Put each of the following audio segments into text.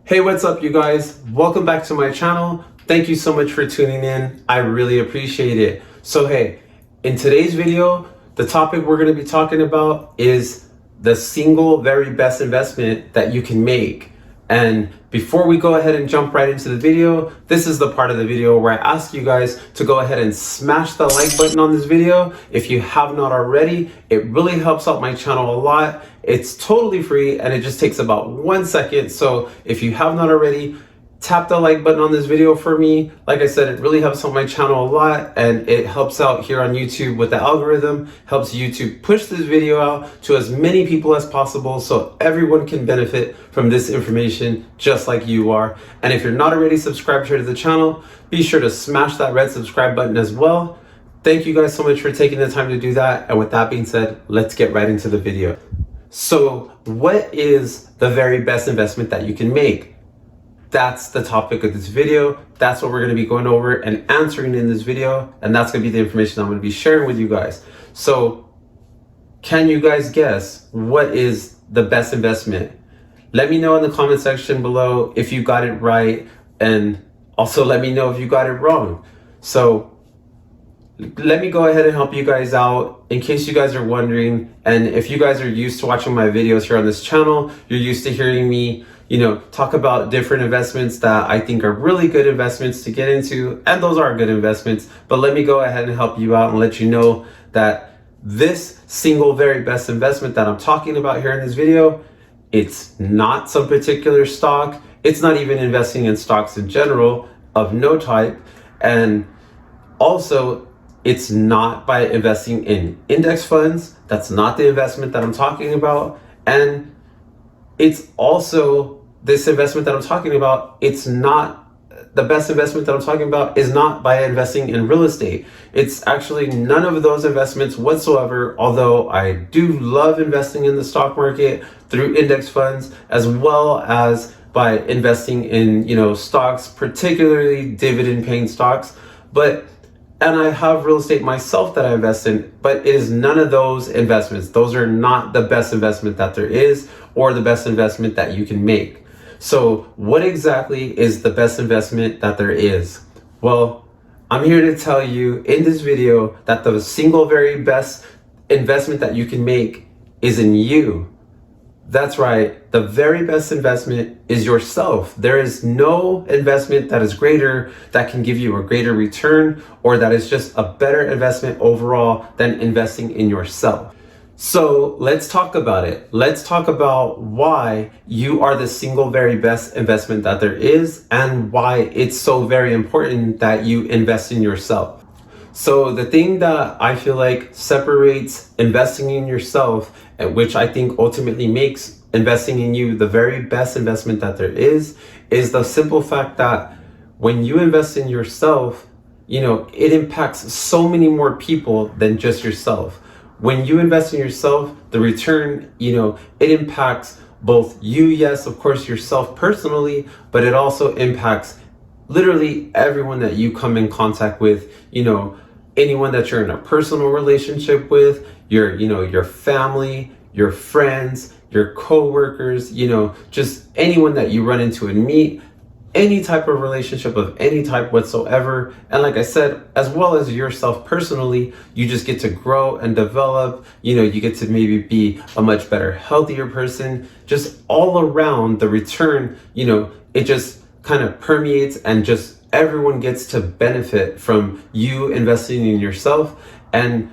Hey, what's up, you guys? Welcome back to my channel. Thank you so much for tuning in. I really appreciate it. So, hey, in today's video, the topic we're going to be talking about is the single very best investment that you can make. And before we go ahead and jump right into the video, this is the part of the video where I ask you guys to go ahead and smash the like button on this video if you have not already. It really helps out my channel a lot. It's totally free and it just takes about 1 second. So if you have not already, tap the like button on this video for me. Like I said, it really helps out my channel a lot, and it helps out here on YouTube with the algorithm, helps YouTube push this video out to as many people as possible so everyone can benefit from this information just like you are. And if you're not already subscribed here to the channel, be sure to smash that red subscribe button as well. Thank you guys so much for taking the time to do that. And with that being said, let's get right into the video. So what is the very best investment that you can make? That's the topic of this video. That's what we're going to be going over and answering in this video. And that's going to be the information I'm going to be sharing with you guys. So can you guys guess what is the best investment? Let me know in the comment section below if you got it right. And also let me know if you got it wrong. So let me go ahead and help you guys out in case you guys are wondering. And if you guys are used to watching my videos here on this channel, you're used to hearing me talk about different investments that I think are really good investments to get into, and those are good investments. But let me go ahead and help you out and let you know that this single very best investment that I'm talking about here in this video, it's not some particular stock. It's not even investing in stocks in general of no type. And also, it's not by investing in index funds. That's not the investment that I'm talking about. And it's also this investment that I'm talking about, it's not the best investment that I'm talking about is not by investing in real estate. It's actually none of those investments whatsoever, although I do love investing in the stock market through index funds, as well as by investing in, stocks, particularly dividend paying stocks. And I have real estate myself that I invest in, but it is none of those investments. Those are not the best investment that there is or the best investment that you can make. So what exactly is the best investment that there is? Well, I'm here to tell you in this video that the single very best investment that you can make is in you. That's right. The very best investment is yourself. There is no investment that is greater, that can give you a greater return, or that is just a better investment overall than investing in yourself. So let's talk about it. Let's talk about why you are the single very best investment that there is and why it's so very important that you invest in yourself. So the thing that I feel like separates investing in yourself, which I think ultimately makes investing in you the very best investment that there is the simple fact that when you invest in yourself, it impacts so many more people than just yourself. When you invest in yourself, the return, it impacts both you, yes, of course, yourself personally, but it also impacts literally everyone that you come in contact with, anyone that you're in a personal relationship with, your family, your friends, your co-workers, just anyone that you run into and meet, any type of relationship of any type whatsoever. And like I said, as well as yourself personally, you just get to grow and develop, you get to maybe be a much better, healthier person. Just all around the return, it just kind of permeates, and just everyone gets to benefit from you investing in yourself. And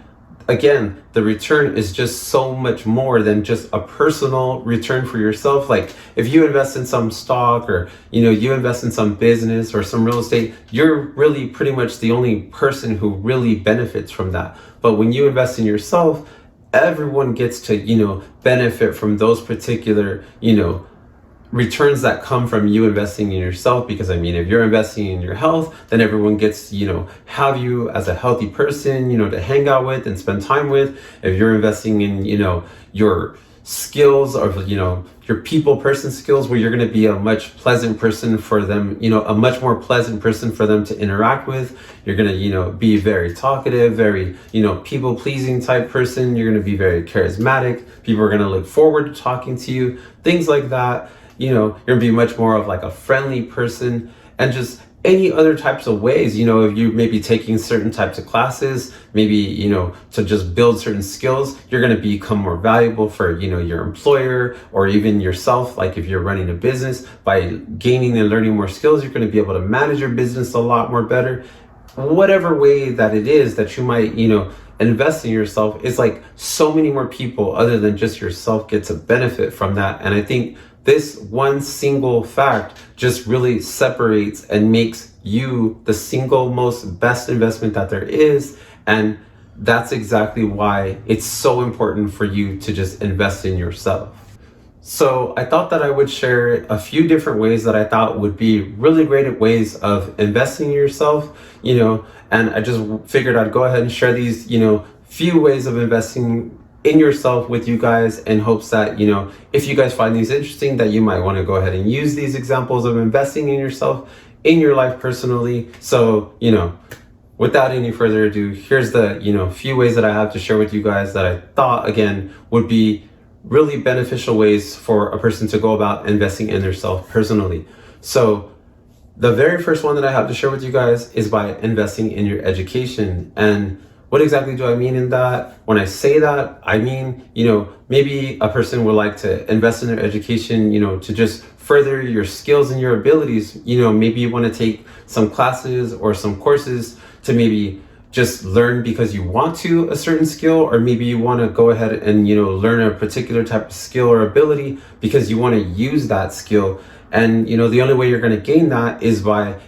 again, the return is just so much more than just a personal return for yourself. Like if you invest in some stock, or you invest in some business or some real estate, you're really pretty much the only person who really benefits from that. But when you invest in yourself, everyone gets to benefit from those particular returns that come from you investing in yourself. Because if you're investing in your health, then everyone gets to have you as a healthy person to hang out with and spend time with. If you're investing in your skills of, your people person skills, where you're going to be a much pleasant person for them, a much more pleasant person for them to interact with. You're going to, be very talkative, very, people pleasing type person. You're going to be very charismatic. People are going to look forward to talking to you, things like that. You're going to be much more of like a friendly person, and just any other types of ways, if you may be taking certain types of classes, maybe, to just build certain skills, you're going to become more valuable for, your employer or even yourself. Like if you're running a business, by gaining and learning more skills, you're going to be able to manage your business a lot more better. Whatever way that it is that you might, invest in yourself, it's like so many more people other than just yourself get to benefit from that. And I think this one single fact just really separates and makes you the single most best investment that there is. And that's exactly why it's so important for you to just invest in yourself. So I thought that I would share a few different ways that I thought would be really great ways of investing in yourself, and I just figured I'd go ahead and share these, few ways of investing in yourself with you guys, in hopes that, if you guys find these interesting, that you might want to go ahead and use these examples of investing in yourself in your life personally. So, without any further ado, here's the, few ways that I have to share with you guys that I thought, again, would be really beneficial ways for a person to go about investing in themselves personally. So the very first one that I have to share with you guys is by investing in your education. And what exactly do I mean in that? When I say that, I mean, maybe a person would like to invest in their education, to just further your skills and your abilities. Maybe you want to take some classes or some courses to maybe just learn because you want to a certain skill, or maybe you want to go ahead and, learn a particular type of skill or ability because you want to use that skill. And, the only way you're going to gain that is by,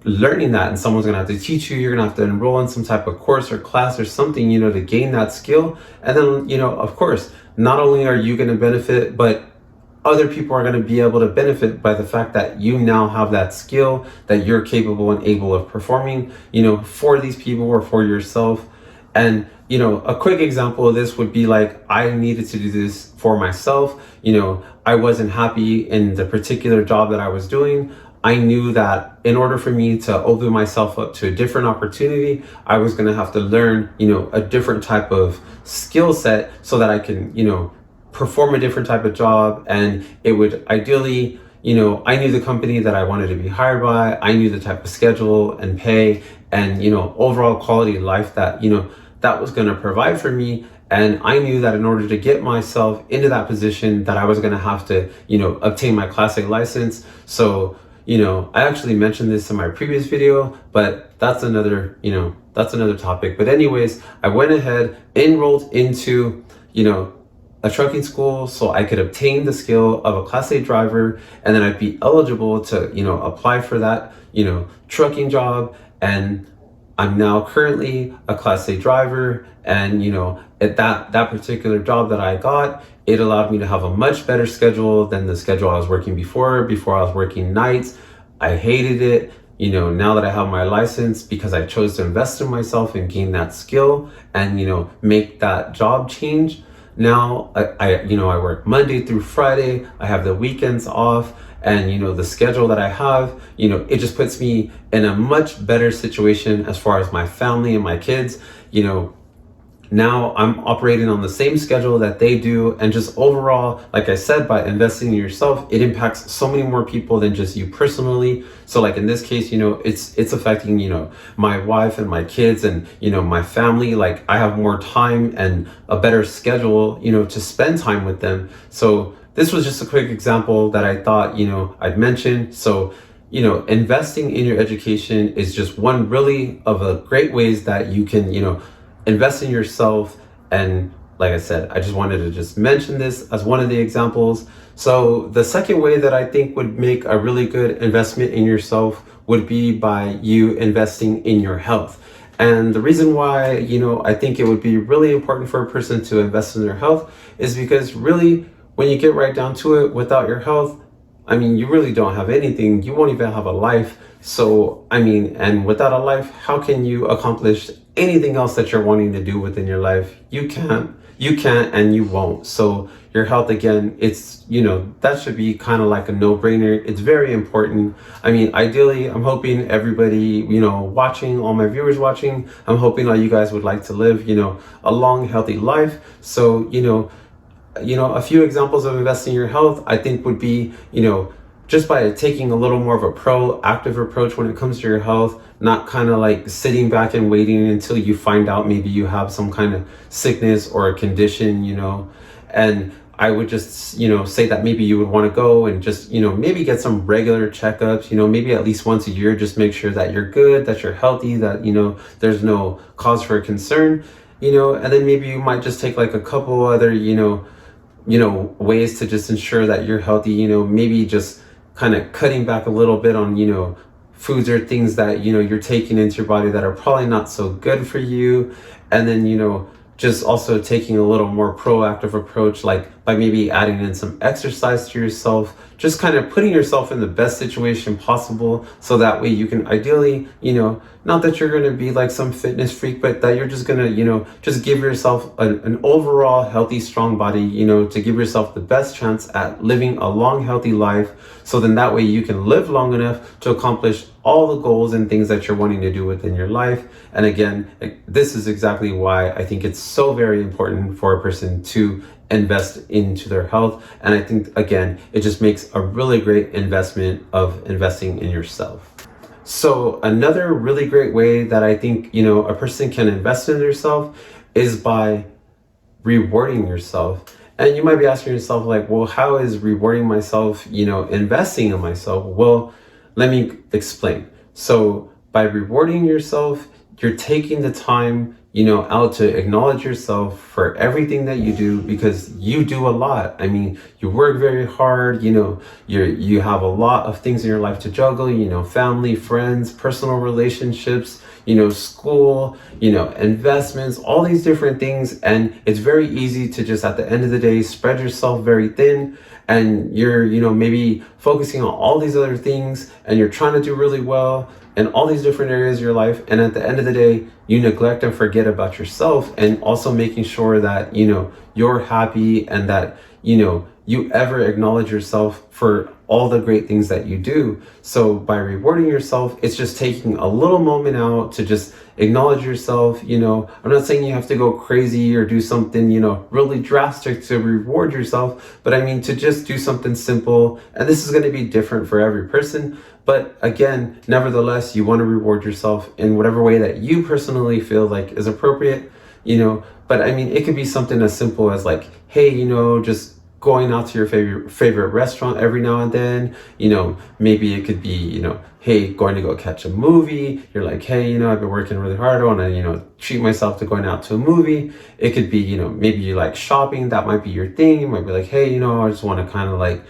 learning that, and someone's gonna have to teach you. You're gonna have to enroll in some type of course or class or something, to gain that skill. And then, of course, not only are you gonna benefit, but other people are gonna be able to benefit by the fact that you now have that skill that you're capable and able of performing, for these people or for yourself. And, a quick example of this would be like, I needed to do this for myself. I wasn't happy in the particular job that I was doing. I knew that in order for me to open myself up to a different opportunity, I was going to have to learn, a different type of skill set so that I can, perform a different type of job. And it would ideally, I knew the company that I wanted to be hired by. I knew the type of schedule and pay and, overall quality of life that, that was going to provide for me. And I knew that in order to get myself into that position, that I was going to have to, obtain my Class A license. So, I actually mentioned this in my previous video, but that's another topic. But anyways, I went ahead, enrolled into, a trucking school so I could obtain the skill of a Class A driver, and then I'd be eligible to, apply for that, trucking job. And I'm now currently a Class A driver. And, at that particular job that I got, it allowed me to have a much better schedule than the schedule I was working before. Before I was working nights. I hated it. Now that I have my license, because I chose to invest in myself and gain that skill and, make that job change. Now I work Monday through Friday. I have the weekends off, and, the schedule that I have, it just puts me in a much better situation as far as my family and my kids. Now I'm operating on the same schedule that they do. And just overall, like I said, by investing in yourself, it impacts so many more people than just you personally. So like in this case, it's affecting, my wife and my kids and, my family. Like I have more time and a better schedule, to spend time with them. So this was just a quick example that I thought, I'd mention. So, investing in your education is just one really of the great ways that you can, invest in yourself. And like I said, I just wanted to just mention this as one of the examples. So the second way that I think would make a really good investment in yourself would be by you investing in your health. And the reason why, I think it would be really important for a person to invest in their health is because really, when you get right down to it, without your health, you really don't have anything. You won't even have a life. So, and without a life, how can you accomplish anything else that you're wanting to do within your life? You can't. you can't and you won't. So your health, again, it's, that should be kind of like a no-brainer. It's very important. I mean, ideally, I'm hoping everybody, watching, all my viewers watching, I'm hoping all you guys would like to live, a long, healthy life. So, a few examples of investing in your health, I think would be, just by taking a little more of a proactive approach when it comes to your health, not kind of like sitting back and waiting until you find out maybe you have some kind of sickness or a condition, and I would just, say that maybe you would want to go and just, maybe get some regular checkups, maybe at least once a year, just make sure that you're good, that you're healthy, that, there's no cause for concern, and then maybe you might just take like a couple other, ways to just ensure that you're healthy, maybe just kind of cutting back a little bit on, foods or things that, you're taking into your body that are probably not so good for you. And then, just also taking a little more proactive approach, like by maybe adding in some exercise to yourself, just kind of putting yourself in the best situation possible. So that way you can ideally, not that you're going to be like some fitness freak, but that you're just going to, just give yourself an overall healthy, strong body, to give yourself the best chance at living a long, healthy life. So then that way you can live long enough to accomplish all the goals and things that you're wanting to do within your life. And again, this is exactly why I think it's so very important for a person to invest into their health. And I think, again, it just makes a really great investment of investing in yourself. So another really great way that I think, a person can invest in themselves is by rewarding yourself. And you might be asking yourself like, well, how is rewarding myself, investing in myself? Well, let me explain. So by rewarding yourself, you're taking the time, out to acknowledge yourself for everything that you do, because you do a lot. I mean, you work very hard, you have a lot of things in your life to juggle, family, friends, personal relationships, school, investments, all these different things. And it's very easy to just at the end of the day, spread yourself very thin. And you're, maybe focusing on all these other things, and you're trying to do really well in all these different areas of your life. And at the end of the day, you neglect and forget about yourself, and also making sure that, you're happy, and that, you ever acknowledge yourself for all the great things that you do. So by rewarding yourself, it's just taking a little moment out to just acknowledge yourself. I'm not saying you have to go crazy or do something, really drastic to reward yourself, but I mean to just do something simple. And this is going to be different for every person. But again, nevertheless, you want to reward yourself in whatever way that you personally feel like is appropriate, but I mean, it could be something as simple as like, hey, just going out to your favorite restaurant every now and then. Maybe it could be, hey, going to go catch a movie. You're like, hey, I've been working really hard. I want to, treat myself to going out to a movie. It could be, maybe you like shopping. That might be your thing. You might be like, hey, I just want to kind of like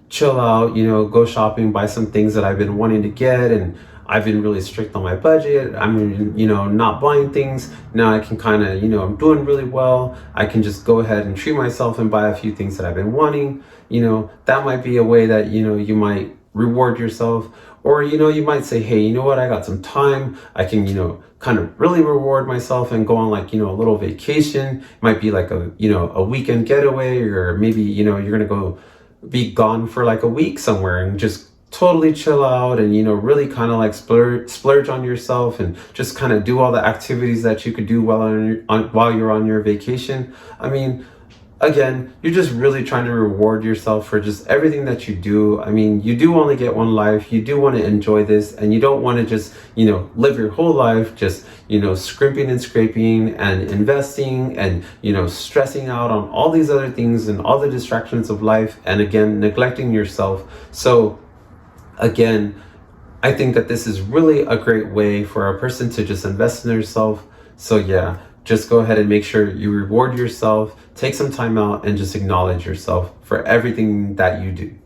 chill out, go shopping, buy some things that I've been wanting to get, and I've been really strict on my budget. I'm, not buying things. Now I can kind of, I'm doing really well. I can just go ahead and treat myself and buy a few things that I've been wanting. That might be a way that, you might reward yourself. Or, you might say, hey, you know what? I got some time. I can, kind of really reward myself and go on like, a little vacation. It might be like a, a weekend getaway, or maybe, you're going to go be gone for like a week somewhere and just totally chill out and, really kind of like splurge on yourself and just kind of do all the activities that you could do while you're on your vacation. I mean, again, you're just really trying to reward yourself for just everything that you do. I mean, you do only get one life. You do want to enjoy this, and you don't want to just, live your whole life just, scrimping and scraping and investing and, stressing out on all these other things and all the distractions of life, and again, neglecting yourself. So again, I think that this is really a great way for a person to just invest in themselves. So yeah, just go ahead and make sure you reward yourself, take some time out, and just acknowledge yourself for everything that you do.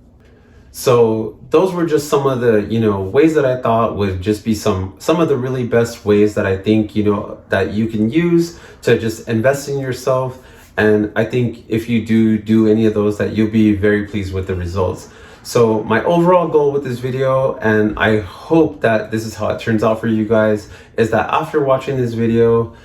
So those were just some of the, ways that I thought would just be some of the really best ways that I think, that you can use to just invest in yourself. And I think if you do any of those, that you'll be very pleased with the results. So my overall goal with this video, and I hope that this is how it turns out for you guys, is that after watching this video,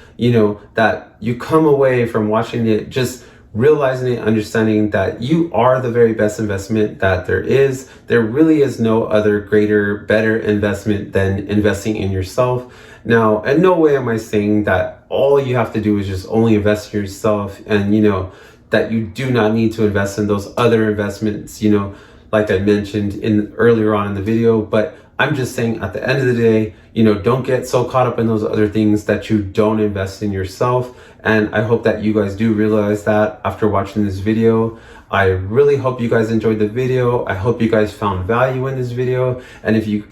that you come away from watching it just realizing and understanding that you are the very best investment that there is. There really is no other greater, better investment than investing in yourself. Now, in no way am I saying that all you have to do is just only invest in yourself, and that you do not need to invest in those other investments, like I mentioned earlier on in the video. But I'm just saying, at the end of the day, don't get so caught up in those other things that you don't invest in yourself. And I hope that you guys do realize that after watching this video. I really hope you guys enjoyed the video. I hope you guys found value in this video. And if you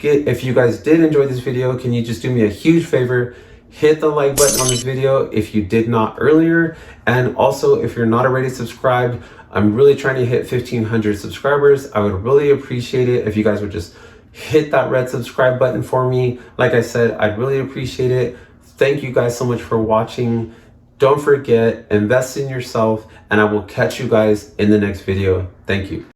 guys did enjoy this video, can you just do me a huge favor? Hit the like button on this video if you did not earlier. And also, if you're not already subscribed, I'm really trying to hit 1,500 subscribers. I would really appreciate it if you guys would just hit that red subscribe button for me. Like I said, I'd really appreciate it. Thank you guys so much for watching. Don't forget, invest in yourself, and I will catch you guys in the next video. Thank you.